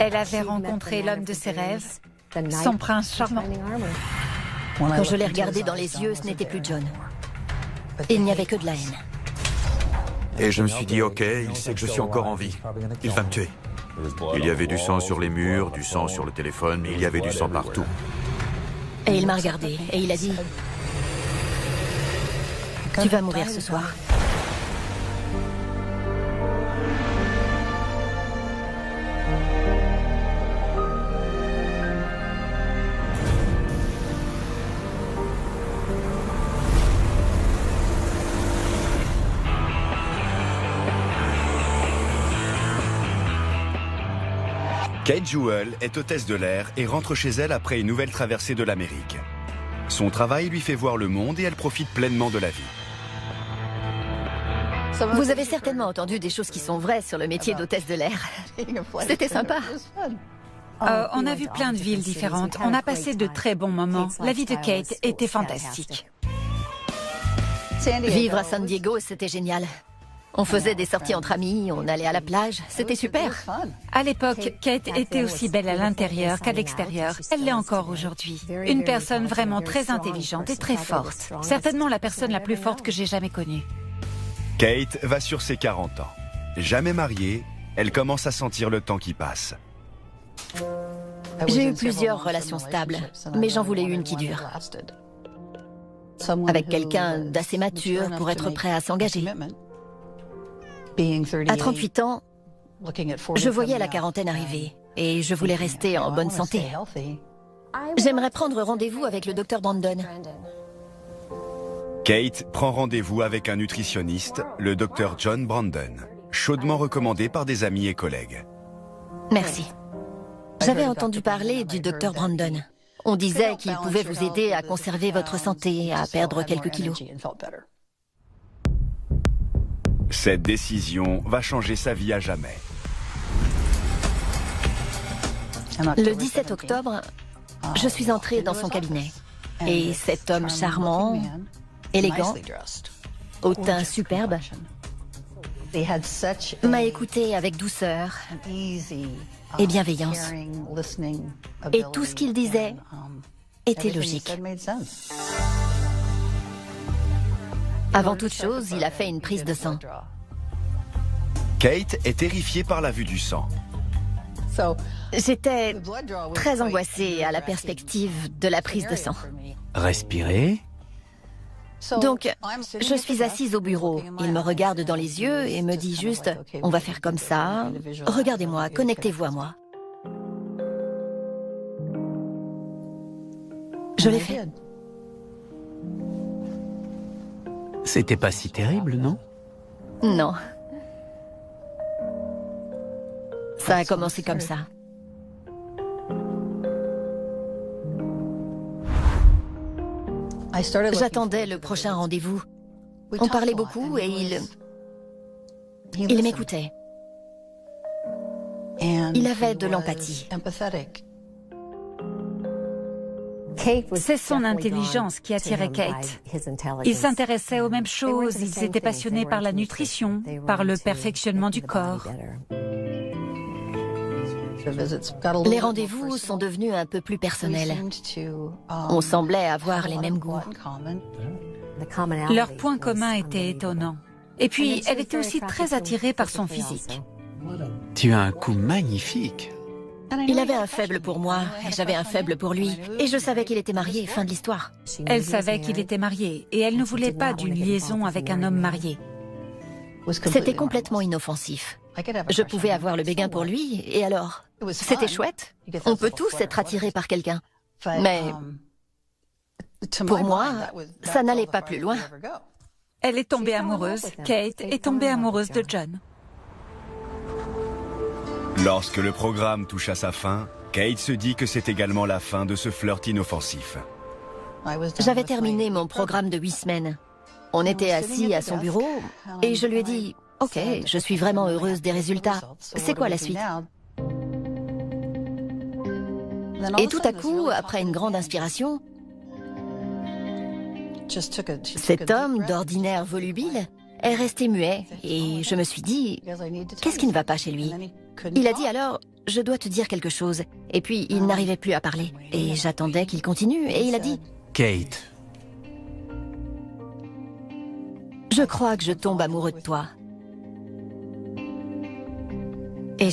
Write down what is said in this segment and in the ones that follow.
Elle avait rencontré l'homme de ses rêves, son prince charmant. Quand je l'ai regardé dans les yeux, ce n'était plus John. Il n'y avait que de la haine. Et je me suis dit, ok, il sait que je suis encore en vie. Il va me tuer. Il y avait du sang sur les murs, du sang sur le téléphone, il y avait du sang partout. Et il m'a regardé et il a dit « Tu vas mourir ce soir. » Kate Jewell est hôtesse de l'air et rentre chez elle après une nouvelle traversée de l'Amérique. Son travail lui fait voir le monde et elle profite pleinement de la vie. Vous avez certainement entendu des choses qui sont vraies sur le métier d'hôtesse de l'air. C'était sympa. On a vu plein de villes différentes. On a passé de très bons moments. La vie de Kate était fantastique. Vivre à San Diego, c'était génial. On faisait des sorties entre amis, on allait à la plage, c'était super. À l'époque, Kate était aussi belle à l'intérieur qu'à l'extérieur. Elle l'est encore aujourd'hui. Une personne vraiment très intelligente et très forte. Certainement la personne la plus forte que j'ai jamais connue. Kate va sur ses 40 ans. Jamais mariée, elle commence à sentir le temps qui passe. J'ai eu plusieurs relations stables, mais j'en voulais une qui dure. Avec quelqu'un d'assez mature pour être prêt à s'engager. À 38 ans, je voyais la quarantaine arriver et je voulais rester en bonne santé. J'aimerais prendre rendez-vous avec le docteur Brandon. Kate prend rendez-vous avec un nutritionniste, le docteur John Brandon, chaudement recommandé par des amis et collègues. Merci. J'avais entendu parler du docteur Brandon. On disait qu'il pouvait vous aider à conserver votre santé, à perdre quelques kilos. Cette décision va changer sa vie à jamais. Le 17 octobre, je suis entrée dans son cabinet. Et cet homme charmant, élégant, au teint superbe, m'a écoutée avec douceur et bienveillance. Et tout ce qu'il disait était logique. Avant toute chose, il a fait une prise de sang. Kate est terrifiée par la vue du sang. J'étais très angoissée à la perspective de la prise de sang. Respirez. Donc, je suis assise au bureau. Il me regarde dans les yeux et me dit juste « On va faire comme ça. Regardez-moi, connectez-vous à moi. » Je l'ai fait. C'était pas si terrible, non? Non. Ça a commencé comme ça. J'attendais le prochain rendez-vous. On parlait beaucoup et il m'écoutait. Il avait de l'empathie. C'est son intelligence qui attirait Kate. Ils s'intéressaient aux mêmes choses, ils étaient passionnés par la nutrition, par le perfectionnement du corps. Les rendez-vous sont devenus un peu plus personnels. On semblait avoir les mêmes goûts. Leur point commun était étonnant. Et puis, elle était aussi très attirée par son physique. Tu as un coup magnifique. Il avait un faible pour moi, et j'avais un faible pour lui. Et je savais qu'il était marié, fin de l'histoire. Elle savait qu'il était marié, et elle ne voulait pas d'une liaison avec un homme marié. C'était complètement inoffensif. Je pouvais avoir le béguin pour lui, et alors? C'était chouette. On peut tous être attirés par quelqu'un. Mais pour moi, ça n'allait pas plus loin. Elle est tombée amoureuse. Kate est tombée amoureuse de John. Lorsque le programme touche à sa fin, Kate se dit que c'est également la fin de ce flirt inoffensif. J'avais terminé mon programme de 8 semaines. On était assis à son bureau et je lui ai dit « Ok, je suis vraiment heureuse des résultats. C'est quoi la suite ?» Et tout à coup, après une grande inspiration, cet homme d'ordinaire volubile est resté muet et je me suis dit « Qu'est-ce qui ne va pas chez lui ?» Il a dit alors je dois te dire quelque chose. » Et puis, il n'arrivait plus à parler. Et j'attendais qu'il continue, et il a dit, « Kate. » « Je crois que je tombe amoureux de toi. » Et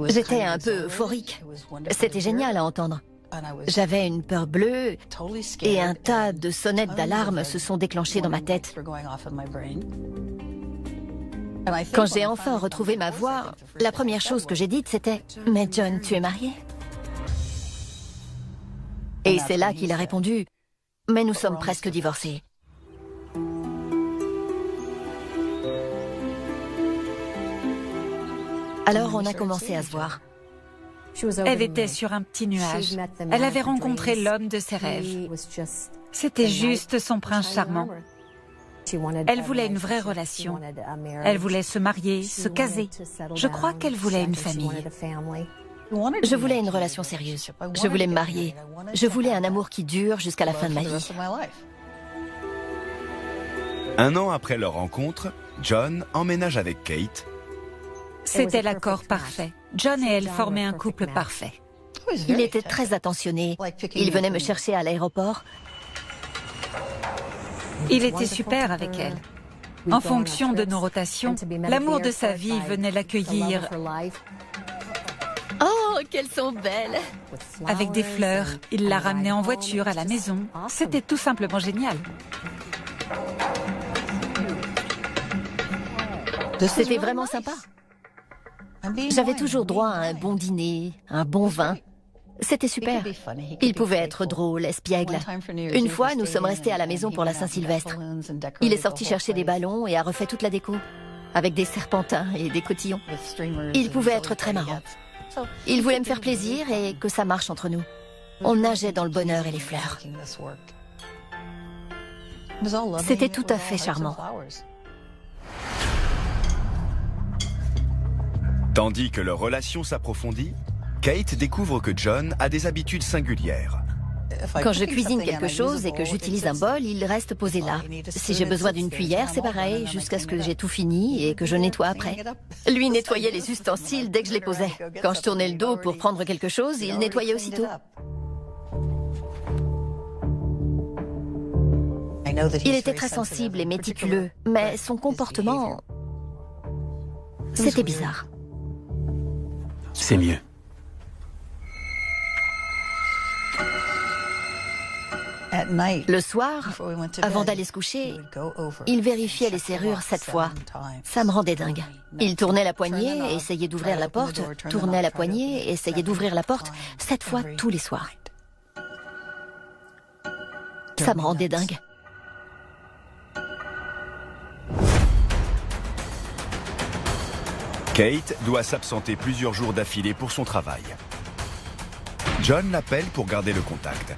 j'étais un peu euphorique. C'était génial à entendre. J'avais une peur bleue et un tas de sonnettes d'alarme se sont déclenchées dans ma tête. Quand j'ai enfin retrouvé ma voix, la première chose que j'ai dite, c'était « Mais John, tu es marié ?» Et c'est là qu'il a répondu « Mais nous sommes presque divorcés. » Alors on a commencé à se voir. Elle était sur un petit nuage. Elle avait rencontré l'homme de ses rêves. C'était juste son prince charmant. Elle voulait une vraie relation. Elle voulait se marier, se caser. Je crois qu'elle voulait une famille. Je voulais une relation sérieuse. Je voulais me marier. Je voulais un amour qui dure jusqu'à la fin de ma vie. Un an après leur rencontre, John emménage avec Kate. C'était l'accord parfait. John et elle formaient un couple parfait. Il était très attentionné. Il venait me chercher à l'aéroport. Il était super avec elle. En fonction de nos rotations, l'amour de sa vie venait l'accueillir Oh, qu'elles sont belles! avec des fleurs. Il la ramenait en voiture à la maison. C'était tout simplement génial. C'était vraiment sympa. J'avais toujours droit à un bon dîner, un bon vin. C'était super. Il pouvait être drôle, espiègle. Une fois, nous sommes restés à la maison pour la Saint-Sylvestre. Il est sorti chercher des ballons et a refait toute la déco, avec des serpentins et des cotillons. Il pouvait être très marrant. Il voulait me faire plaisir et que ça marche entre nous. On nageait dans le bonheur et les fleurs. C'était tout à fait charmant. Tandis que leur relation s'approfondit, Kate découvre que John a des habitudes singulières. Quand je cuisine quelque chose et que j'utilise un bol, il reste posé là. Si j'ai besoin d'une cuillère, c'est pareil, jusqu'à ce que j'ai tout fini et que je nettoie après. Lui nettoyait les ustensiles dès que je les posais. Quand je tournais le dos pour prendre quelque chose, il nettoyait aussitôt. Il était très sensible et méticuleux, mais son comportement... c'était bizarre. C'est mieux. Le soir, avant d'aller se coucher, il vérifiait les serrures 7 fois. Ça me rendait dingue. Il tournait la poignée, essayait d'ouvrir la porte, tournait la poignée, essayait d'ouvrir la porte, 7 fois tous les soirs. Ça me rendait dingue. Kate doit s'absenter plusieurs jours d'affilée pour son travail. John l'appelle pour garder le contact.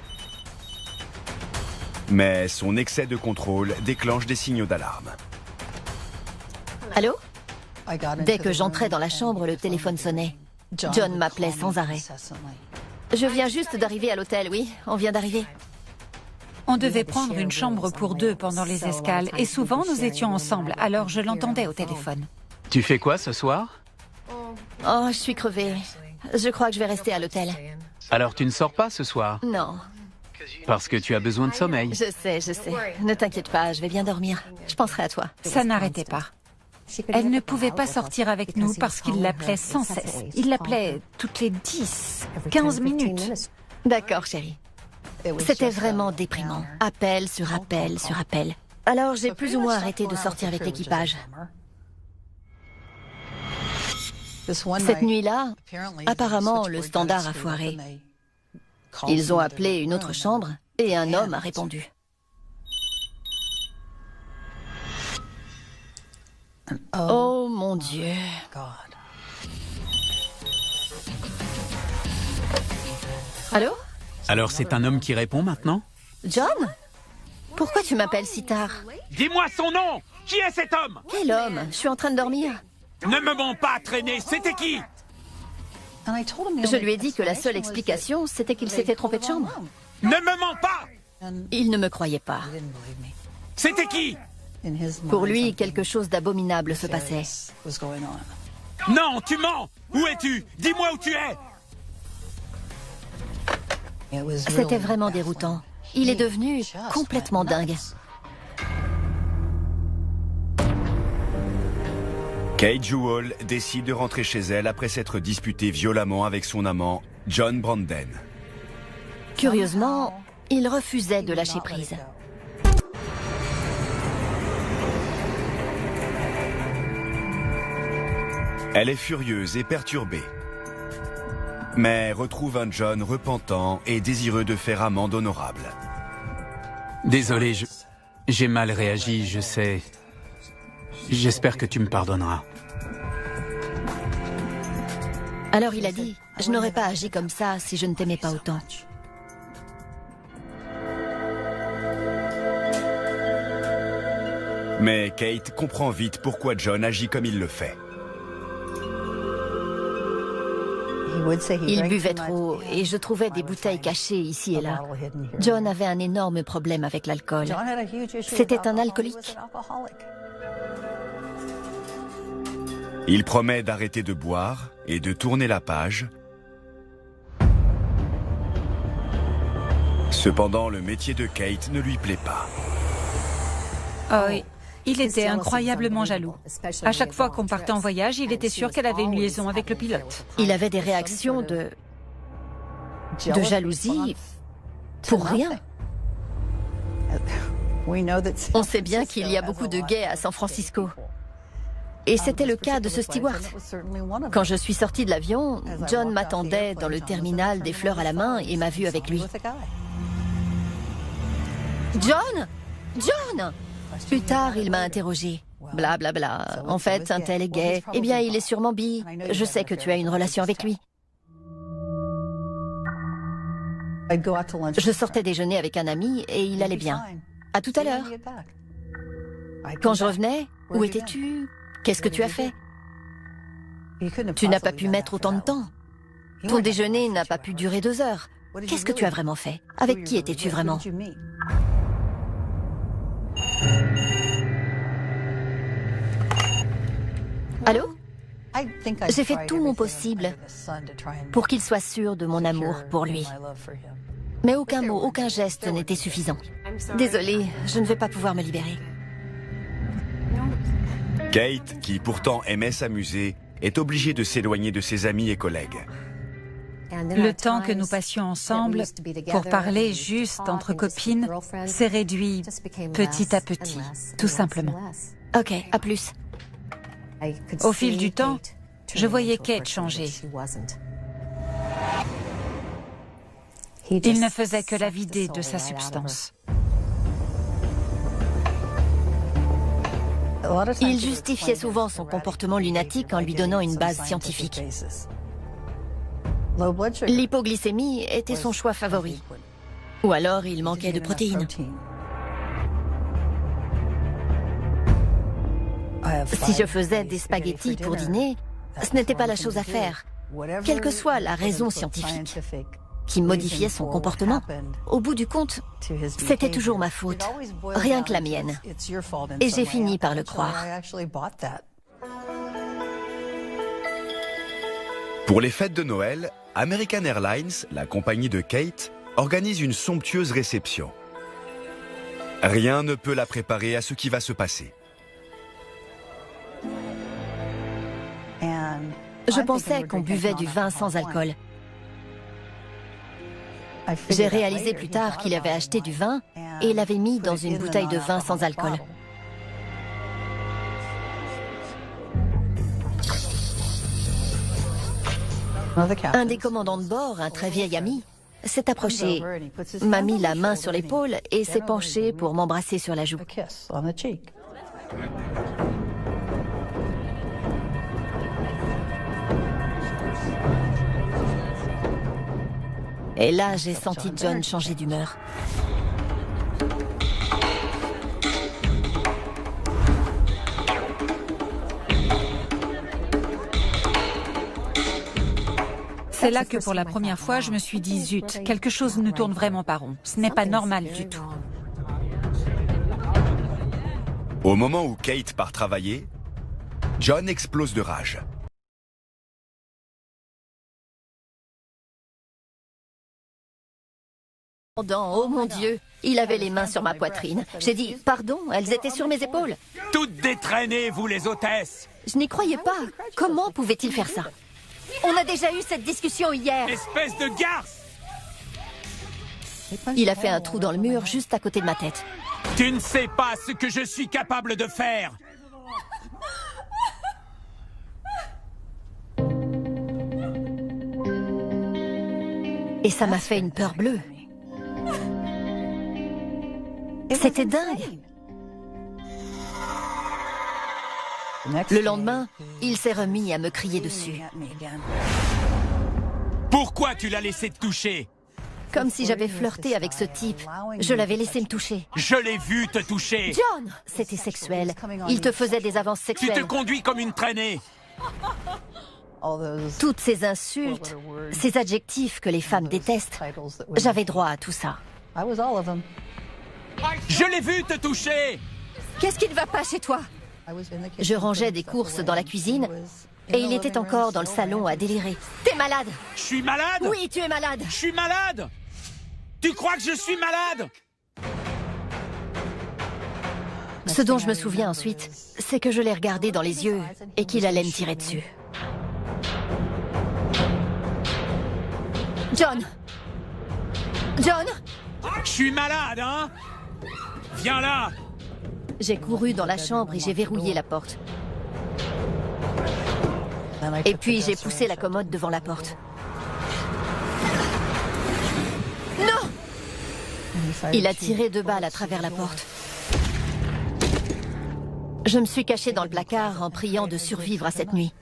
Mais son excès de contrôle déclenche des signaux d'alarme. Allô? Dès que j'entrais dans la chambre, le téléphone sonnait. John m'appelait sans arrêt. Je viens juste d'arriver à l'hôtel, oui, on vient d'arriver. On devait prendre une chambre pour 2 pendant les escales et souvent nous étions ensemble, alors je l'entendais au téléphone. Tu fais quoi ce soir? Oh, je suis crevée. Je crois que je vais rester à l'hôtel. Alors tu ne sors pas ce soir? Non. Parce que tu as besoin de sommeil. Je sais. Ne t'inquiète pas, je vais bien dormir. Je penserai à toi. Ça n'arrêtait pas. Elle ne pouvait pas sortir avec nous parce qu'il l'appelait sans cesse. Il l'appelait toutes les 10, 15 minutes. D'accord, chérie. C'était vraiment déprimant. Appel sur appel sur appel. Alors j'ai plus ou moins arrêté de sortir avec l'équipage. Cette nuit-là, apparemment, le standard a foiré. Ils ont appelé une autre chambre et un homme a répondu. Oh mon Dieu. Allô? Alors c'est un homme qui répond maintenant? John? Pourquoi tu m'appelles si tard? Dis-moi son nom! Qui est cet homme? Quel homme? Je suis en train de dormir. Ne me mens pas, traîné, c'était qui? Je lui ai dit que la seule explication, c'était qu'il s'était trompé de chambre. Ne me mens pas! Il ne me croyait pas. C'était qui? Pour lui, quelque chose d'abominable se passait. Non, tu mens! Où es-tu? Dis-moi où tu es! C'était vraiment déroutant. Il est devenu complètement dingue. Kate Jewell décide de rentrer chez elle après s'être disputée violemment avec son amant, John Brandon. Curieusement, il refusait de lâcher prise. Elle est furieuse et perturbée, mais retrouve un John repentant et désireux de faire amende honorable. Désolé, j'ai mal réagi, je sais. J'espère que tu me pardonneras. Alors il a dit, je n'aurais pas agi comme ça si je ne t'aimais pas autant. Mais Kate comprend vite pourquoi John agit comme il le fait. Il buvait trop et je trouvais des bouteilles cachées ici et là. John avait un énorme problème avec l'alcool. C'était un alcoolique. Il promet d'arrêter de boire et de tourner la page. Cependant, le métier de Kate ne lui plaît pas. Oh oui. Il était incroyablement jaloux. À chaque fois qu'on partait en voyage, il était sûr qu'elle avait une liaison avec le pilote. Il avait des réactions de jalousie pour rien. On sait bien qu'il y a beaucoup de gays à San Francisco. Et c'était le cas de ce steward. Quand je suis sortie de l'avion, John m'attendait dans le terminal des fleurs à la main et m'a vue avec lui. John! John! Plus tard, il m'a interrogé. Bla bla bla. En fait, un tel est gay. Eh bien, il est sûrement bi. Je sais que tu as une relation avec lui. Je sortais déjeuner avec un ami et il allait bien. À tout à l'heure. Quand je revenais, où étais-tu? Qu'est-ce que tu as fait? Tu n'as pas pu mettre autant de temps. Ton déjeuner n'a pas pu durer 2 heures. Qu'est-ce que tu as vraiment fait? Avec qui étais-tu vraiment? Allô? J'ai fait tout mon possible pour qu'il soit sûr de mon amour pour lui. Mais aucun mot, aucun geste n'était suffisant. Désolée, je ne vais pas pouvoir me libérer. Kate, qui pourtant aimait s'amuser, est obligée de s'éloigner de ses amis et collègues. Le temps que nous passions ensemble pour parler juste entre copines s'est réduit petit à petit, tout simplement. Ok, à plus. Au fil du temps, je voyais Kate changer. Il ne faisait que la vider de sa substance. Il justifiait souvent son comportement lunatique en lui donnant une base scientifique. L'hypoglycémie était son choix favori. Ou alors il manquait de protéines. Si je faisais des spaghettis pour dîner, ce n'était pas la chose à faire. Quelle que soit la raison scientifique qui modifiait son comportement, au bout du compte, c'était toujours ma faute, rien que la mienne. Et j'ai fini par le croire. Pour les fêtes de Noël, American Airlines, la compagnie de Kate, organise une somptueuse réception. Rien ne peut la préparer à ce qui va se passer. Je pensais qu'on buvait du vin sans alcool. J'ai réalisé plus tard qu'il avait acheté du vin et l'avait mis dans une bouteille de vin sans alcool. Un des commandants de bord, un très vieil ami, s'est approché, m'a mis la main sur l'épaule et s'est penché pour m'embrasser sur la joue. Et là, j'ai senti John changer d'humeur. C'est là que pour la première fois, je me suis dit, zut, quelque chose ne tourne vraiment pas rond. Ce n'est pas normal du tout. Au moment où Kate part travailler, John explose de rage. Oh mon Dieu, il avait les mains sur ma poitrine. J'ai dit, pardon, elles étaient sur mes épaules. Toutes détraînées, vous les hôtesses! Je n'y croyais pas. Comment pouvait-il faire ça? On a déjà eu cette discussion hier. Espèce de garce! Il a fait un trou dans le mur juste à côté de ma tête. Tu ne sais pas ce que je suis capable de faire! Et ça m'a fait une peur bleue. C'était dingue. Le lendemain, il s'est remis à me crier dessus. Pourquoi tu l'as laissé te toucher? Comme si j'avais flirté avec ce type. Je l'avais laissé me toucher. Je l'ai vu te toucher. John! C'était sexuel. Il te faisait des avances Tu sexuelles. te conduis comme une traînée. Toutes ces insultes, ces adjectifs que les femmes détestent, j'avais droit à tout ça. Je l'ai vu te toucher. Qu'est-ce qui ne va pas chez toi? Je rangeais des courses dans la cuisine et il était encore dans le salon à délirer. T'es malade? Je suis malade? Oui, tu es malade. Je suis malade? Tu crois que je suis malade? Ce dont je me souviens ensuite, c'est que je l'ai regardé dans les yeux et qu'il allait me tirer dessus. John! John! Je suis malade, hein? Viens là! J'ai couru dans la chambre et j'ai verrouillé la porte. Et puis j'ai poussé la commode devant la porte. Non! Il a tiré 2 balles à travers la porte. Je me suis cachée dans le placard en priant de survivre à cette nuit.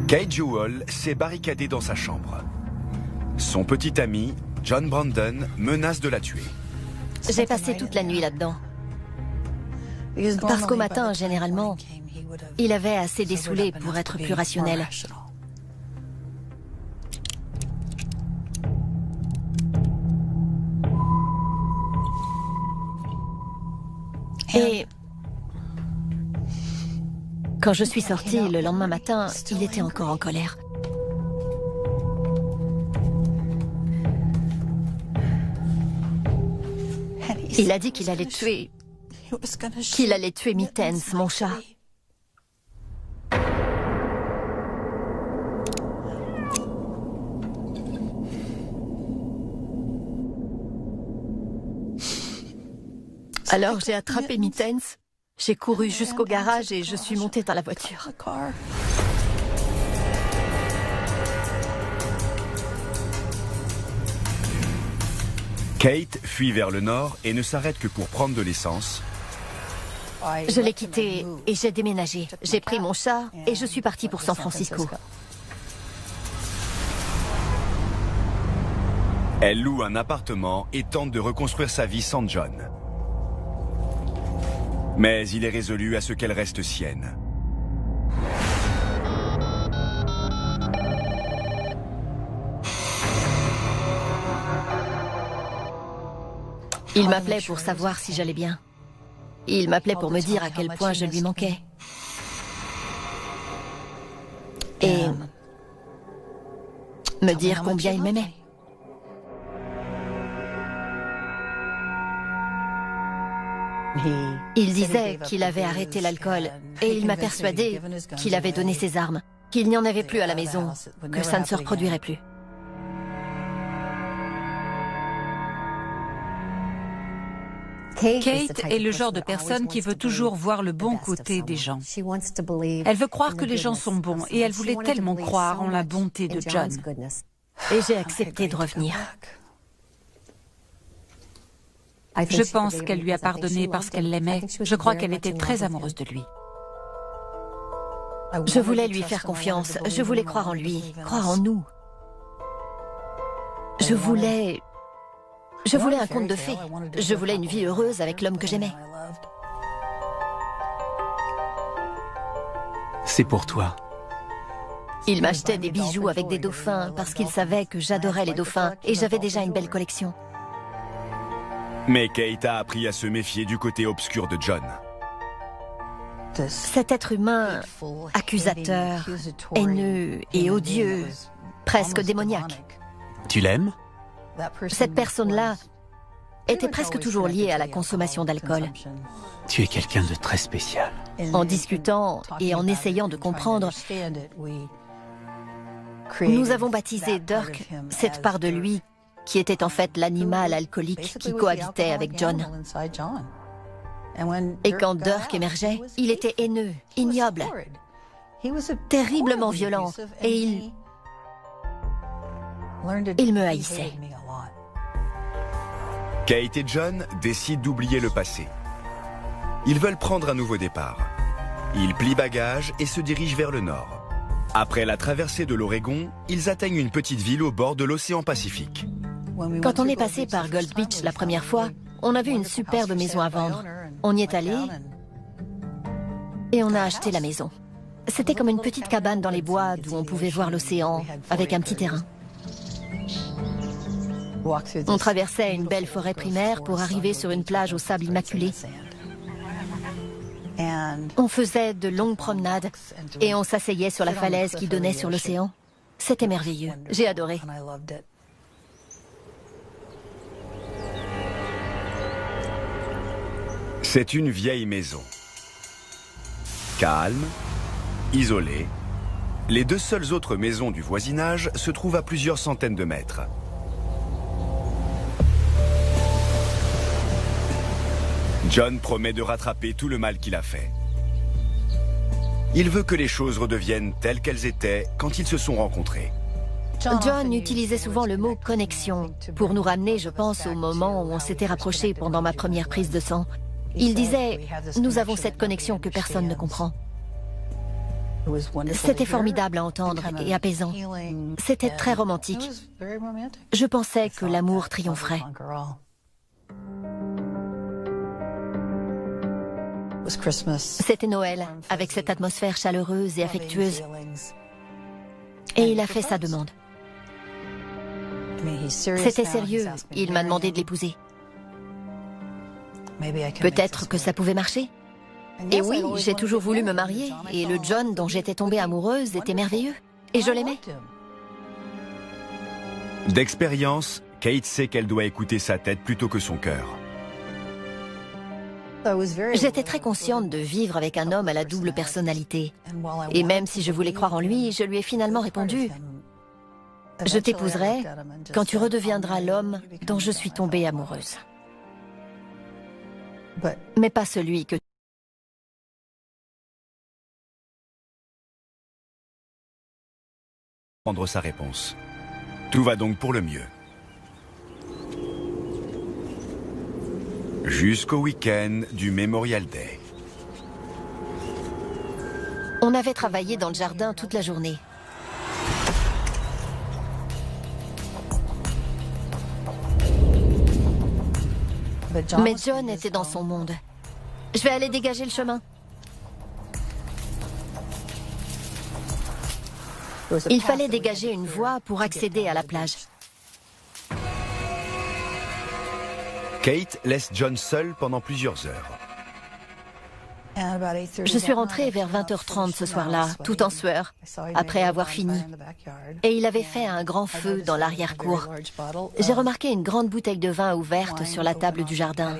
Kate Jewell s'est barricadée dans sa chambre. Son petit ami, John Brandon, menace de la tuer. J'ai passé toute la nuit là-dedans. Parce qu'au matin, généralement, il avait assez dessoulé pour être plus rationnel. Et quand je suis sortie le lendemain matin, il était encore en colère. Il a dit qu'il allait tuer Mittens, mon chat. Alors j'ai attrapé Mittens, j'ai couru jusqu'au garage et je suis montée dans la voiture. Kate fuit vers le nord et ne s'arrête que pour prendre de l'essence. Je l'ai quitté et j'ai déménagé. J'ai pris mon chat et je suis partie pour San Francisco. Elle loue un appartement et tente de reconstruire sa vie sans John. Mais il est résolu à ce qu'elle reste sienne. Il m'appelait pour savoir si j'allais bien. Il m'appelait pour me dire à quel point je lui manquais. Et me dire combien il m'aimait. Il disait qu'il avait arrêté l'alcool et il m'a persuadé qu'il avait donné ses armes, qu'il n'y en avait plus à la maison, que ça ne se reproduirait plus. Kate est le genre de personne qui veut toujours voir le bon côté des gens. Elle veut croire que les gens sont bons et elle voulait tellement croire en la bonté de John. Et j'ai accepté de revenir. Je pense qu'elle lui a pardonné parce qu'elle l'aimait. Je crois qu'elle était très amoureuse de lui. Je voulais lui faire confiance. Je voulais croire en lui, croire en nous. Je voulais un conte de fées. Je voulais une vie heureuse avec l'homme que j'aimais. C'est pour toi. Il m'achetait des bijoux avec des dauphins parce qu'il savait que j'adorais les dauphins et j'avais déjà une belle collection. Mais Kate a appris à se méfier du côté obscur de John. Cet être humain accusateur, haineux et odieux, presque démoniaque. Tu l'aimes? Cette personne-là était presque toujours liée à la consommation d'alcool. Tu es quelqu'un de très spécial. En discutant et en essayant de comprendre, nous avons baptisé Dirk cette part de lui qui était en fait l'animal alcoolique qui cohabitait avec John. Et quand Dirk émergeait, il était haineux, ignoble, terriblement violent, et il me haïssait. Kate et John décident d'oublier le passé. Ils veulent prendre un nouveau départ. Ils plient bagages et se dirigent vers le nord. Après la traversée de l'Oregon, ils atteignent une petite ville au bord de l'océan Pacifique. Quand on est passé par Gold Beach la première fois, on a vu une superbe maison à vendre. On y est allé et on a acheté la maison. C'était comme une petite cabane dans les bois d'où on pouvait voir l'océan avec un petit terrain. On traversait une belle forêt primaire pour arriver sur une plage au sable immaculé. On faisait de longues promenades et on s'asseyait sur la falaise qui donnait sur l'océan. C'était merveilleux. J'ai adoré. C'est une vieille maison. Calme, isolée, les deux seules autres maisons du voisinage se trouvent à plusieurs centaines de mètres. John promet de rattraper tout le mal qu'il a fait. Il veut que les choses redeviennent telles qu'elles étaient quand ils se sont rencontrés. John utilisait souvent le mot « connexion » pour nous ramener, je pense, au moment où on s'était rapprochés pendant ma première prise de sang. Il disait « Nous avons cette connexion que personne ne comprend ». C'était formidable à entendre et apaisant. C'était très romantique. Je pensais que l'amour triompherait. C'était Noël, avec cette atmosphère chaleureuse et affectueuse. Et il a fait sa demande. C'était sérieux, il m'a demandé de l'épouser. Peut-être que ça pouvait marcher. Et oui, j'ai toujours voulu me marier, et le John dont j'étais tombée amoureuse était merveilleux, et je l'aimais. D'expérience, Kate sait qu'elle doit écouter sa tête plutôt que son cœur. J'étais très consciente de vivre avec un homme à la double personnalité. Et même si je voulais croire en lui, je lui ai finalement répondu « Je t'épouserai quand tu redeviendras l'homme dont je suis tombée amoureuse. Mais pas celui que... » Prendre sa réponse. Tout va donc pour le mieux. Jusqu'au week-end du Memorial Day. On avait travaillé dans le jardin toute la journée. Mais John était dans son monde. Je vais aller dégager le chemin. Il fallait dégager une voie pour accéder à la plage. Kate laisse John seul pendant plusieurs heures. Je suis rentrée vers 20h30 ce soir-là, tout en sueur, après avoir fini. Et il avait fait un grand feu dans l'arrière-cour. J'ai remarqué une grande bouteille de vin ouverte sur la table du jardin.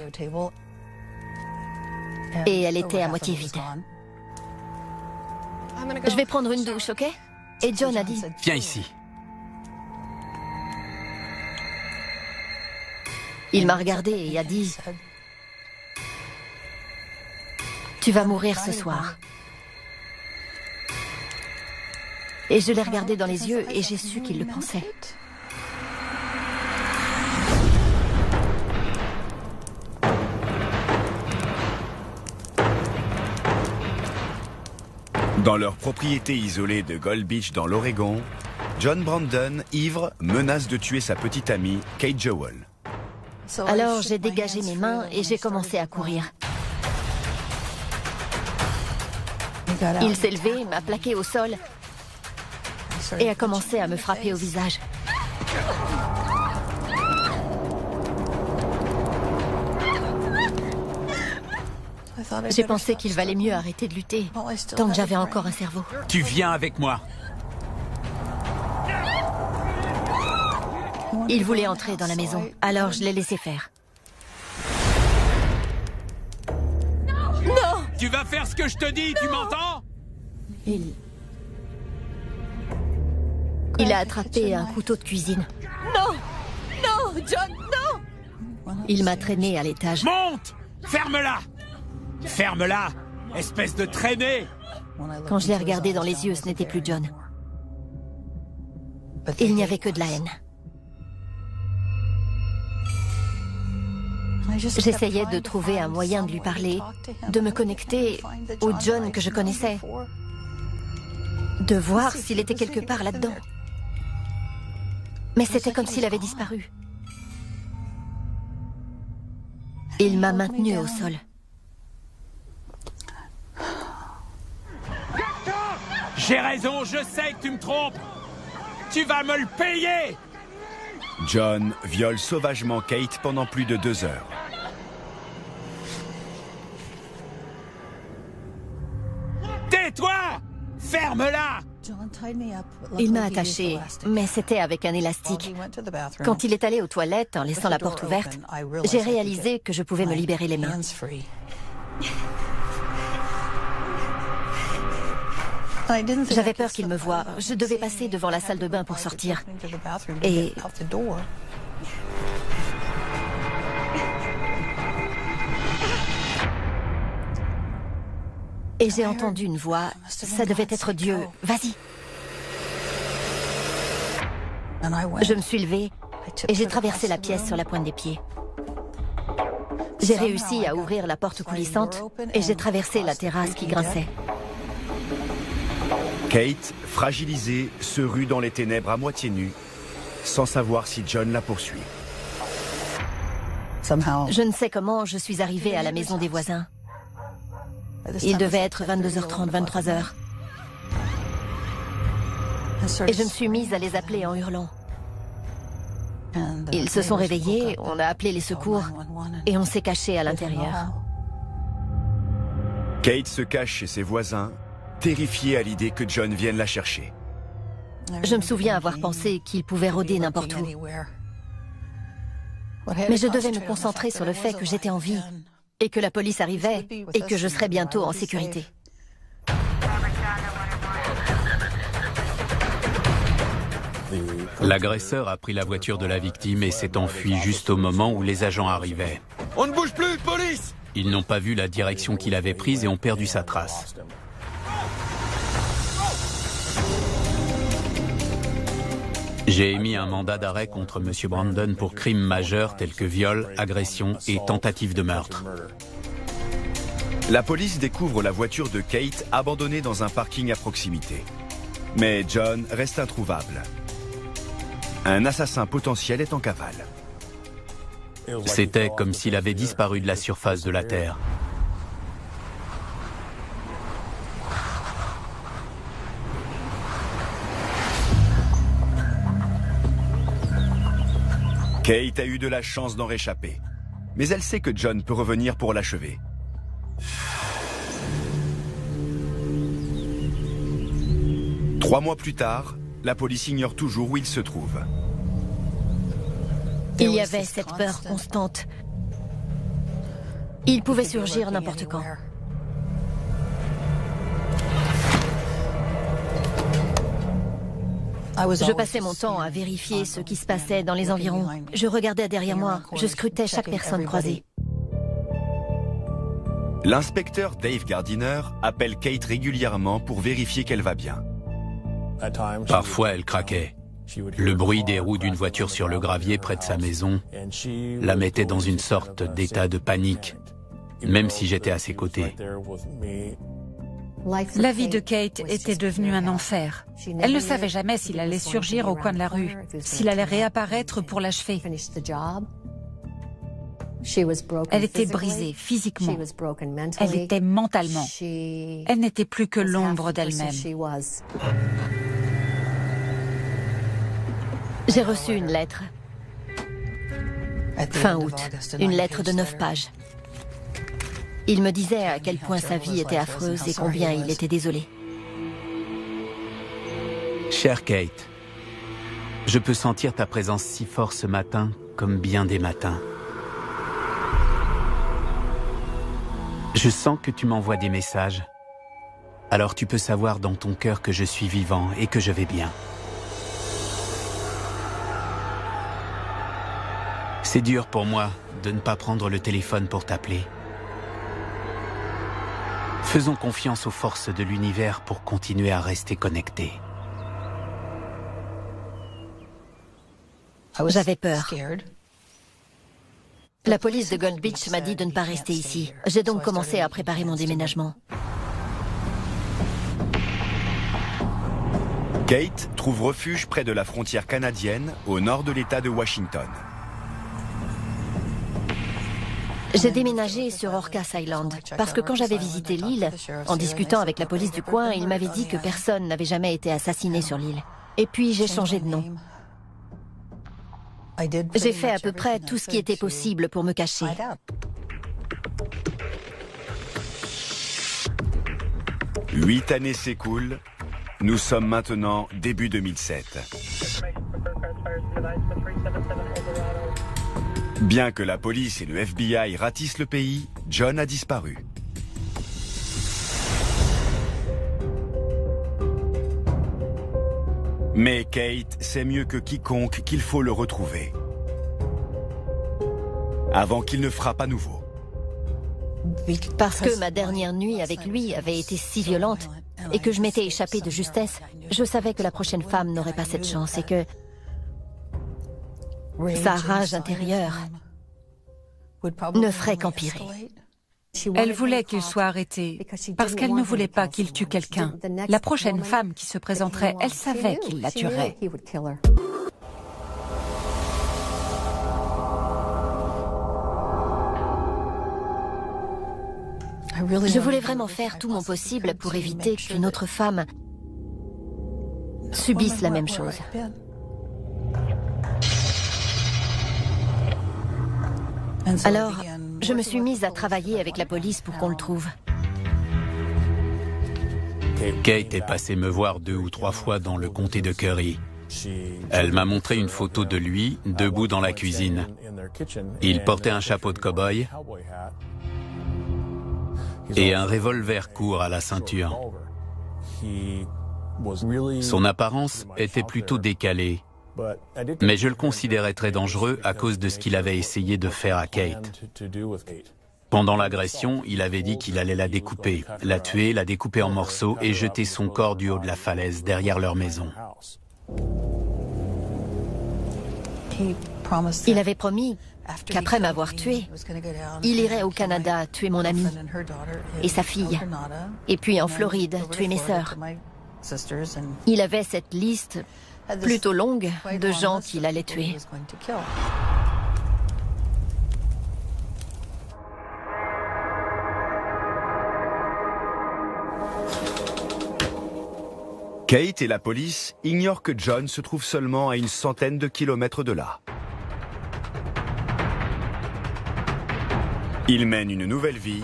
Et elle était à moitié vide. Je vais prendre une douche, ok? Et John a dit... Viens ici. Il m'a regardé et a dit... Tu vas mourir ce soir. Et je l'ai regardé dans les yeux et j'ai su qu'il le pensait. Dans leur propriété isolée de Gold Beach dans l'Oregon, John Brandon, ivre, menace de tuer sa petite amie, Kate Jewell. Alors j'ai dégagé mes mains et j'ai commencé à courir. Il s'est levé, m'a plaqué au sol et a commencé à me frapper au visage. J'ai pensé qu'il valait mieux arrêter de lutter, tant que j'avais encore un cerveau. Tu viens avec moi. Il voulait entrer dans la maison, alors je l'ai laissé faire. Non! Tu vas faire ce que je te dis, tu m'entends? Il a attrapé un couteau de cuisine. Non! Non, John, non! Il m'a traîné à l'étage. Monte! Ferme-la! Ferme-la, espèce de traînée! Quand je l'ai regardé dans les yeux, ce n'était plus John. Il n'y avait que de la haine. J'essayais de trouver un moyen de lui parler, de me connecter au John que je connaissais, de voir s'il était quelque part là-dedans. Mais c'était comme s'il avait disparu. Il m'a maintenu au sol. J'ai raison, je sais que tu me trompes. Tu vas me le payer. John viole sauvagement Kate pendant plus de 2 heures. Tais-toi! Ferme-la! Il m'a attachée, mais c'était avec un élastique. Quand il est allé aux toilettes en laissant la porte ouverte, j'ai réalisé que je pouvais me libérer les mains. J'avais peur qu'il me voie. Je devais passer devant la salle de bain pour sortir. Et... Et j'ai entendu une voix. Ça devait être Dieu. Vas-y. Je me suis levée et j'ai traversé la pièce sur la pointe des pieds. J'ai réussi à ouvrir la porte coulissante et j'ai traversé la terrasse qui grinçait. Kate, fragilisée, se rue dans les ténèbres à moitié nue, sans savoir si John la poursuit. Je ne sais comment je suis arrivée à la maison des voisins. Il devait être 22h30, 23h. Et je me suis mise à les appeler en hurlant. Ils se sont réveillés, on a appelé les secours et on s'est caché à l'intérieur. Kate se cache chez ses voisins, terrifiée à l'idée que John vienne la chercher. Je me souviens avoir pensé qu'il pouvait rôder n'importe où. Mais je devais me concentrer sur le fait que j'étais en vie et que la police arrivait et que je serais bientôt en sécurité. L'agresseur a pris la voiture de la victime et s'est enfui juste au moment où les agents arrivaient. On ne bouge plus, police! Ils n'ont pas vu la direction qu'il avait prise et ont perdu sa trace. J'ai émis un mandat d'arrêt contre M. Brandon pour crimes majeurs tels que viol, agression et tentative de meurtre. La police découvre la voiture de Kate abandonnée dans un parking à proximité. Mais John reste introuvable. Un assassin potentiel est en cavale. C'était comme s'il avait disparu de la surface de la Terre. Kate a eu de la chance d'en réchapper. Mais elle sait que John peut revenir pour l'achever. Trois mois plus tard, la police ignore toujours où il se trouve. Il y avait cette peur constante. Il pouvait surgir n'importe quand. Je passais mon temps à vérifier ce qui se passait dans les environs. Je regardais derrière moi, je scrutais chaque personne croisée. L'inspecteur Dave Gardiner appelle Kate régulièrement pour vérifier qu'elle va bien. Parfois, elle craquait. Le bruit des roues d'une voiture sur le gravier près de sa maison la mettait dans une sorte d'état de panique, même si j'étais à ses côtés. La vie de Kate était devenue un enfer. Elle ne savait jamais s'il allait surgir au coin de la rue, s'il allait réapparaître pour l'achever. Elle était brisée physiquement. Elle était mentalement. Elle n'était plus que l'ombre d'elle-même. J'ai reçu une lettre. Fin août. Une lettre de 9 pages. Il me disait à quel point sa vie était affreuse et combien il était désolé. Chère Kate, je peux sentir ta présence si fort ce matin, comme bien des matins. Je sens que tu m'envoies des messages. Alors tu peux savoir dans ton cœur que je suis vivant et que je vais bien. C'est dur pour moi de ne pas prendre le téléphone pour t'appeler. Faisons confiance aux forces de l'univers pour continuer à rester connectés. J'avais peur. La police de Gold Beach m'a dit de ne pas rester ici. J'ai donc commencé à préparer mon déménagement. Kate trouve refuge près de la frontière canadienne, au nord de l'État de Washington. J'ai déménagé sur Orcas Island parce que quand j'avais visité l'île, en discutant avec la police du coin, ils m'avaient dit que personne n'avait jamais été assassiné sur l'île. Et puis j'ai changé de nom. J'ai fait à peu près tout ce qui était possible pour me cacher. Huit années s'écoulent. Nous sommes maintenant début 2007. Bien que la police et le FBI ratissent le pays, John a disparu. Mais Kate sait mieux que quiconque qu'il faut le retrouver. Avant qu'il ne frappe à nouveau. Parce que ma dernière nuit avec lui avait été si violente et que je m'étais échappée de justesse, je savais que la prochaine femme n'aurait pas cette chance et que sa rage intérieure ne ferait qu'empirer. Elle voulait qu'il soit arrêté parce qu'elle ne voulait pas qu'il tue quelqu'un. La prochaine femme qui se présenterait, elle savait qu'il la tuerait. Je voulais vraiment faire tout mon possible pour éviter qu'une autre femme subisse la même chose. Alors, je me suis mise à travailler avec la police pour qu'on le trouve. Kate est passée me voir 2 ou 3 fois dans le comté de Curry. Elle m'a montré une photo de lui, debout dans la cuisine. Il portait un chapeau de cow-boy et un revolver court à la ceinture. Son apparence était plutôt décalée, mais je le considérais très dangereux à cause de ce qu'il avait essayé de faire à Kate. Pendant l'agression, il avait dit qu'il allait la découper, la tuer, la découper en morceaux et jeter son corps du haut de la falaise derrière leur maison. Il avait promis qu'après m'avoir tué, il irait au Canada tuer mon ami et sa fille, et puis en Floride tuer mes sœurs. Il avait cette liste plutôt longue de gens qu'il allait tuer. Kate et la police ignorent que John se trouve seulement à une centaine de kilomètres de là. Il mène une nouvelle vie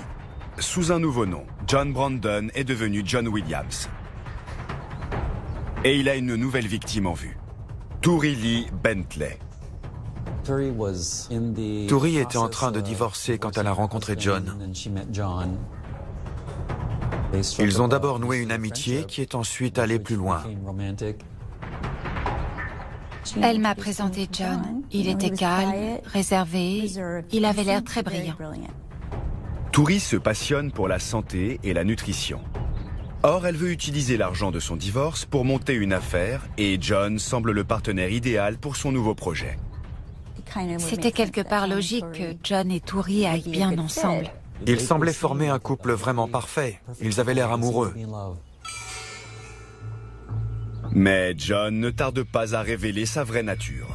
sous un nouveau nom. John Brandon est devenu John Williams. Et il a une nouvelle victime en vue. Tori Lee Bentley. Tori était en train de divorcer quand elle a rencontré John. Ils ont d'abord noué une amitié qui est ensuite allée plus loin. Elle m'a présenté John. Il était calme, réservé, il avait l'air très brillant. Tori se passionne pour la santé et la nutrition. Or, elle veut utiliser l'argent de son divorce pour monter une affaire et John semble le partenaire idéal pour son nouveau projet. C'était quelque part logique que John et Tori aillent bien ensemble. Ils semblaient former un couple vraiment parfait. Ils avaient l'air amoureux. Mais John ne tarde pas à révéler sa vraie nature.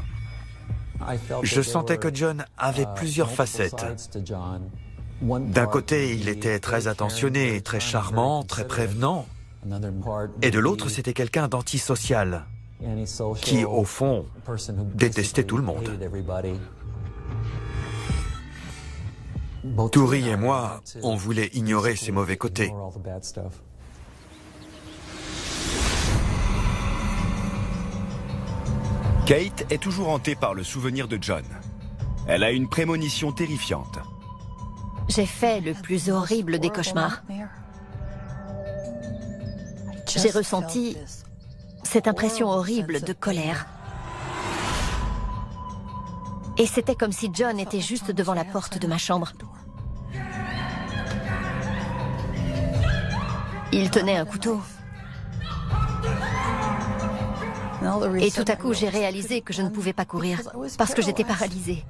Je sentais que John avait plusieurs facettes. D'un côté, il était très attentionné, très charmant, très prévenant. Et de l'autre, c'était quelqu'un d'antisocial, qui, au fond, détestait tout le monde. Turi et moi, on voulait ignorer ses mauvais côtés. Kate est toujours hantée par le souvenir de John. Elle a une prémonition terrifiante. J'ai fait le plus horrible des cauchemars. J'ai ressenti cette impression horrible de colère. Et c'était comme si John était juste devant la porte de ma chambre. Il tenait un couteau. Et tout à coup, j'ai réalisé que je ne pouvais pas courir, parce que j'étais paralysée.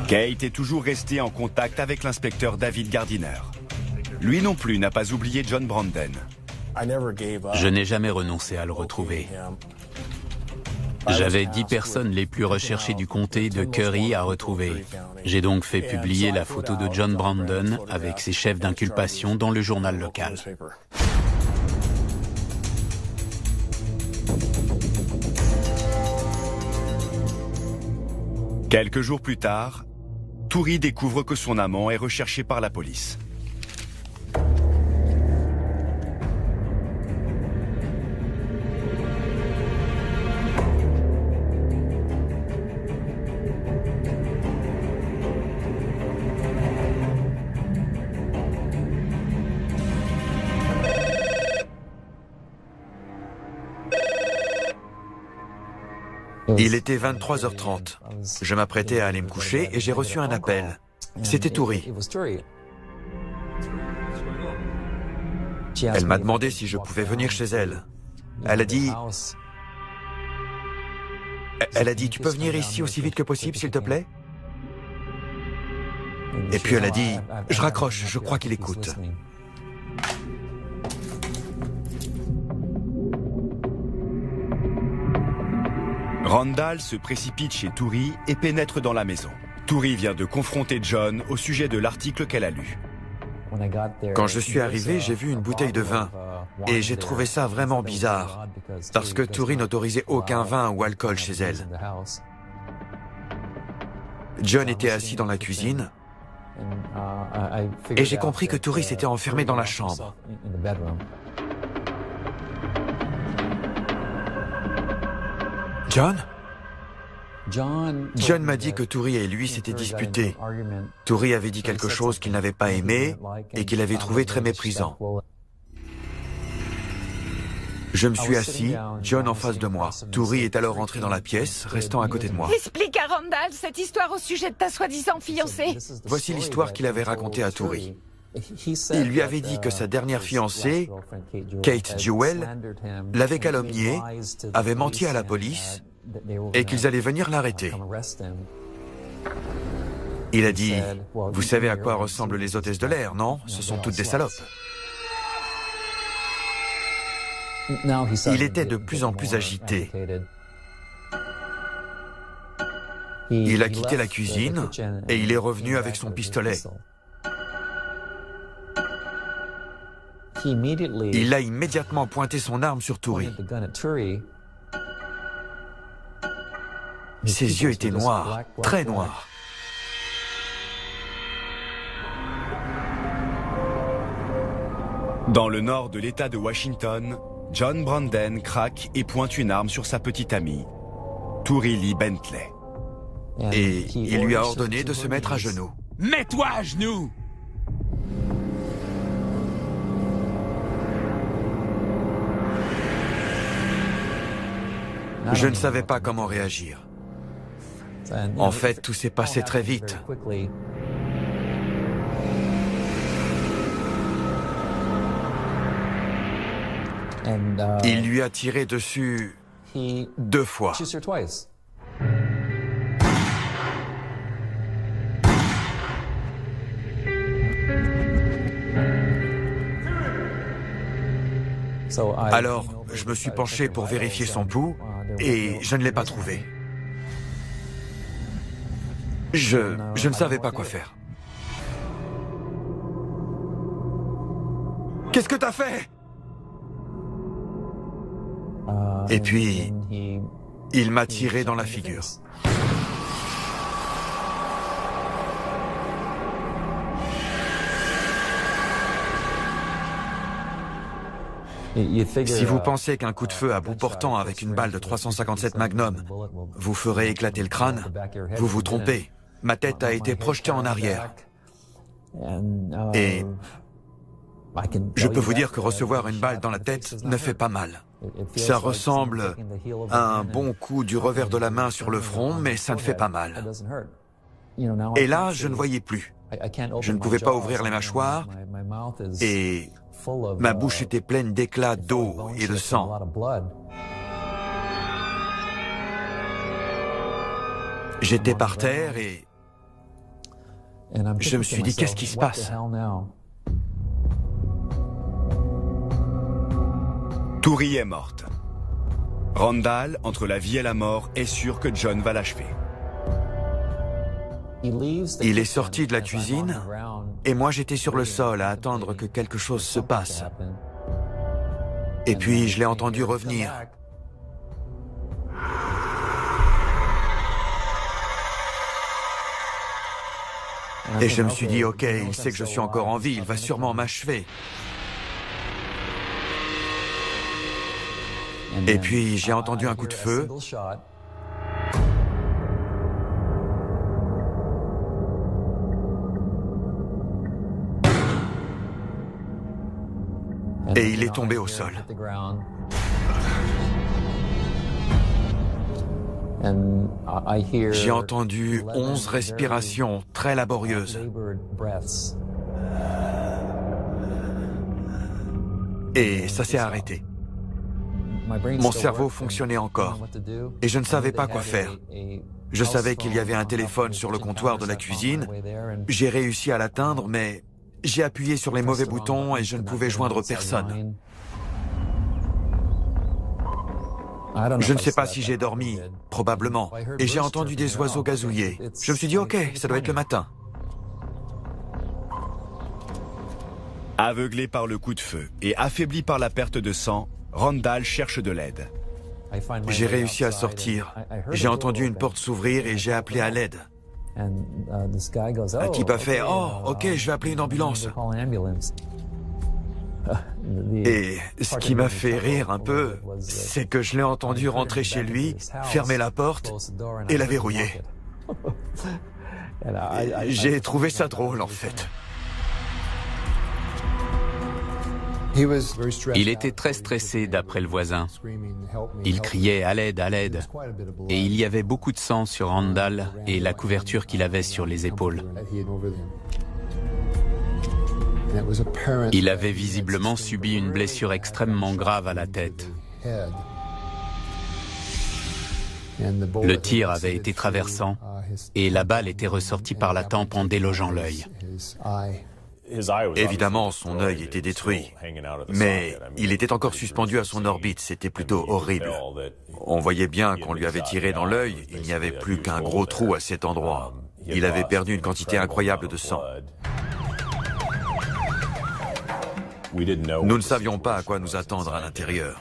Kate est toujours restée en contact avec l'inspecteur David Gardiner. Lui non plus n'a pas oublié John Brandon. Je n'ai jamais renoncé à le retrouver. J'avais 10 personnes les plus recherchées du comté de Curry à retrouver. J'ai donc fait publier la photo de John Brandon avec ses chefs d'inculpation dans le journal local. Quelques jours plus tard, Turi découvre que son amant est recherché par la police. Il était 23h30. Je m'apprêtais à aller me coucher et j'ai reçu un appel. C'était Turi. Elle m'a demandé si je pouvais venir chez elle. Elle a dit, tu peux venir ici aussi vite que possible, s'il te plaît? Et puis elle a dit, je raccroche, je crois qu'il écoute. Randall se précipite chez Turi et pénètre dans la maison. Turi vient de confronter John au sujet de l'article qu'elle a lu. Quand je suis arrivé, j'ai vu une bouteille de vin et j'ai trouvé ça vraiment bizarre parce que Turi n'autorisait aucun vin ou alcool chez elle. John était assis dans la cuisine et j'ai compris que Turi s'était enfermé dans la chambre. John m'a dit que Turi et lui s'étaient disputés. Turi avait dit quelque chose qu'il n'avait pas aimé et qu'il avait trouvé très méprisant. Je me suis assis, John en face de moi. Turi est alors entré dans la pièce, restant à côté de moi. Explique à Randall cette histoire au sujet de ta soi-disant fiancée. Voici l'histoire qu'il avait racontée à Turi. Il lui avait dit que sa dernière fiancée, Kate Jewell, l'avait calomnié, avait menti à la police et qu'ils allaient venir l'arrêter. Il a dit, vous savez à quoi ressemblent les hôtesses de l'air, non? Ce sont toutes des salopes. Il était de plus en plus agité. Il a quitté la cuisine et il est revenu avec son pistolet. Il a immédiatement pointé son arme sur Turi. Ses yeux étaient noirs, très noirs. Dans le nord de l'État de Washington, John Brandon craque et pointe une arme sur sa petite amie, Turi Lee Bentley. Et il lui a ordonné de se mettre à genoux. Mets-toi à genoux! Je ne savais pas comment réagir. En fait, tout s'est passé très vite. Il lui a tiré dessus 2 fois. Alors, je me suis penché pour vérifier son pouls et je ne l'ai pas trouvé. Je ne savais pas quoi faire. Qu'est-ce que t'as fait? Et puis, il m'a tiré dans la figure. Si vous pensez qu'un coup de feu à bout portant avec une balle de 357 Magnum vous ferait éclater le crâne, vous vous trompez. Ma tête a été projetée en arrière. Et je peux vous dire que recevoir une balle dans la tête ne fait pas mal. Ça ressemble à un bon coup du revers de la main sur le front, mais ça ne fait pas mal. Et là, je ne voyais plus. Je ne pouvais pas ouvrir les mâchoires et ma bouche était pleine d'éclats d'eau et de sang. J'étais par terre et je me suis dit, qu'est-ce qui se passe? Toury est morte. Randall, entre la vie et la mort, est sûr que John va l'achever. Il est sorti de la cuisine et moi j'étais sur le sol à attendre que quelque chose se passe. Et puis je l'ai entendu revenir. Et je me suis dit, ok, il sait que je suis encore en vie, il va sûrement m'achever. Et puis j'ai entendu un coup de feu. Et il est tombé au sol. J'ai entendu 11 respirations très laborieuses. Et ça s'est arrêté. Mon cerveau fonctionnait encore. Et je ne savais pas quoi faire. Je savais qu'il y avait un téléphone sur le comptoir de la cuisine. J'ai réussi à l'atteindre, mais j'ai appuyé sur les mauvais boutons et je ne pouvais joindre personne. Je ne sais pas si j'ai dormi, probablement, et j'ai entendu des oiseaux gazouiller. Je me suis dit, ok, ça doit être le matin. Aveuglé par le coup de feu et affaibli par la perte de sang, Randall cherche de l'aide. J'ai réussi à sortir. J'ai entendu une porte s'ouvrir et j'ai appelé à l'aide. Un type a fait « Oh, ok, je vais appeler une ambulance ». Et ce qui m'a fait rire un peu, c'est que je l'ai entendu rentrer chez lui, fermer la porte et la verrouiller. J'ai trouvé ça drôle, en fait. Il était très stressé d'après le voisin. Il criait à l'aide, et il y avait beaucoup de sang sur Randall et la couverture qu'il avait sur les épaules. Il avait visiblement subi une blessure extrêmement grave à la tête. Le tir avait été traversant et la balle était ressortie par la tempe en délogeant l'œil. Évidemment, son œil était détruit, mais il était encore suspendu à son orbite, c'était plutôt horrible. On voyait bien qu'on lui avait tiré dans l'œil, il n'y avait plus qu'un gros trou à cet endroit. Il avait perdu une quantité incroyable de sang. Nous ne savions pas à quoi nous attendre à l'intérieur.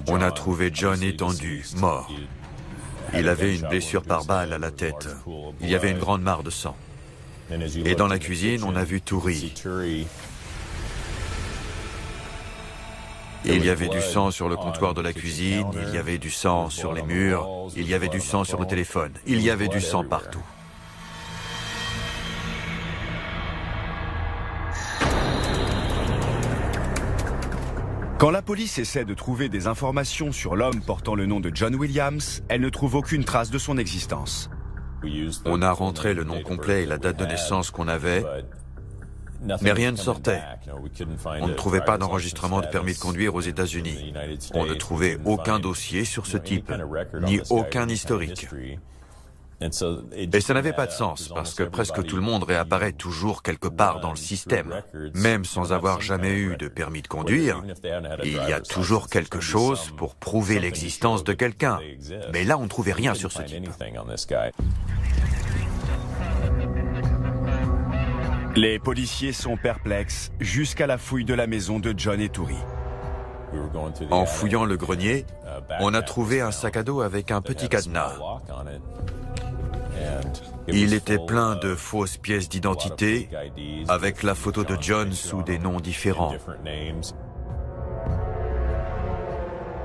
On a trouvé John étendu, mort. Il avait une blessure par balle à la tête. Il y avait une grande mare de sang. Et dans la cuisine, on a vu Toury. Il y avait du sang sur le comptoir de la cuisine, il y avait du sang sur les murs, il y avait du sang sur le téléphone, il y avait du sang partout. Quand la police essaie de trouver des informations sur l'homme portant le nom de John Williams, elle ne trouve aucune trace de son existence. On a rentré le nom complet et la date de naissance qu'on avait, mais rien ne sortait. On ne trouvait pas d'enregistrement de permis de conduire aux États-Unis. On ne trouvait aucun dossier sur ce type, ni aucun historique. Et ça n'avait pas de sens, parce que presque tout le monde réapparaît toujours quelque part dans le système. Même sans avoir jamais eu de permis de conduire, il y a toujours quelque chose pour prouver l'existence de quelqu'un. Mais là, on ne trouvait rien sur ce type. Les policiers sont perplexes jusqu'à la fouille de la maison de John et Toury. En fouillant le grenier, on a trouvé un sac à dos avec un petit cadenas. Il était plein de fausses pièces d'identité avec la photo de John sous des noms différents.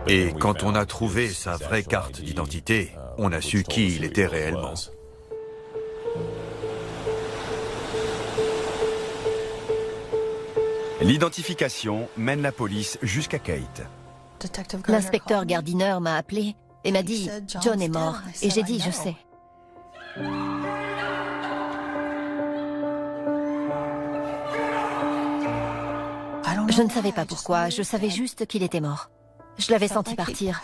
Et quand on a trouvé sa vraie carte d'identité, on a su qui il était réellement. L'identification mène la police jusqu'à Kate. L'inspecteur Gardiner m'a appelé et m'a dit « John est mort ». Et j'ai dit « Je sais ». Je ne savais pas pourquoi, je savais juste qu'il était mort. Je l'avais senti partir.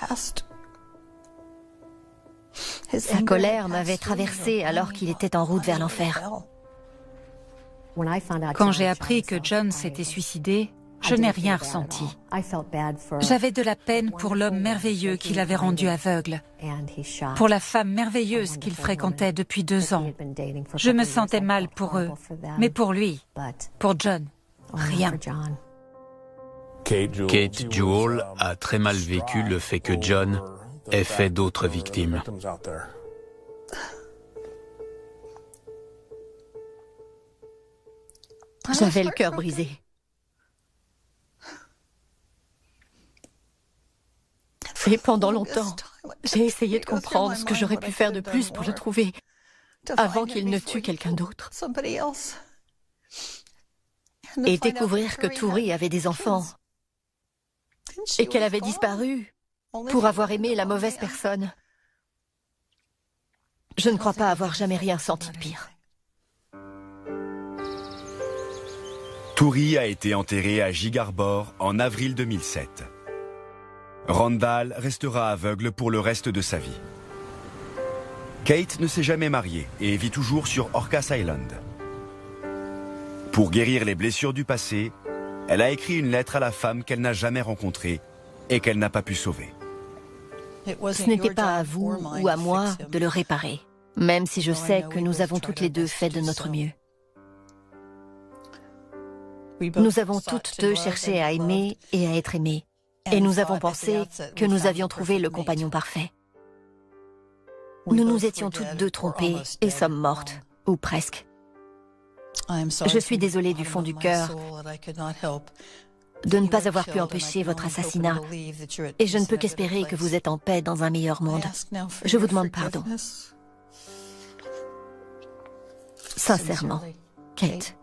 Sa colère m'avait traversée alors qu'il était en route vers l'enfer. Quand j'ai appris que John s'était suicidé, je n'ai rien ressenti. J'avais de la peine pour l'homme merveilleux qui l'avait rendu aveugle, pour la femme merveilleuse qu'il fréquentait depuis 2 ans. Je me sentais mal pour eux, mais pour lui, pour John, rien. Kate Jewell a très mal vécu le fait que John ait fait d'autres victimes. J'avais le cœur brisé. Et pendant longtemps, j'ai essayé de comprendre ce que j'aurais pu faire de plus pour le trouver, avant qu'il ne tue quelqu'un d'autre. Et découvrir que Toury avait des enfants, et qu'elle avait disparu pour avoir aimé la mauvaise personne. Je ne crois pas avoir jamais rien senti de pire. Toury a été enterré à Gig Harbor en avril 2007. Randall restera aveugle pour le reste de sa vie. Kate ne s'est jamais mariée et vit toujours sur Orcas Island. Pour guérir les blessures du passé, elle a écrit une lettre à la femme qu'elle n'a jamais rencontrée et qu'elle n'a pas pu sauver. Ce n'était pas à vous ou à moi de le réparer, même si je sais que nous avons toutes les deux fait de notre mieux. Nous avons toutes deux cherché à aimer et à être aimées, et nous avons pensé que nous avions trouvé le compagnon parfait. Nous nous étions toutes deux trompées et sommes mortes, ou presque. Je suis désolée du fond du cœur de ne pas avoir pu empêcher votre assassinat, et je ne peux qu'espérer que vous êtes en paix dans un meilleur monde. Je vous demande pardon. Sincèrement, Kate.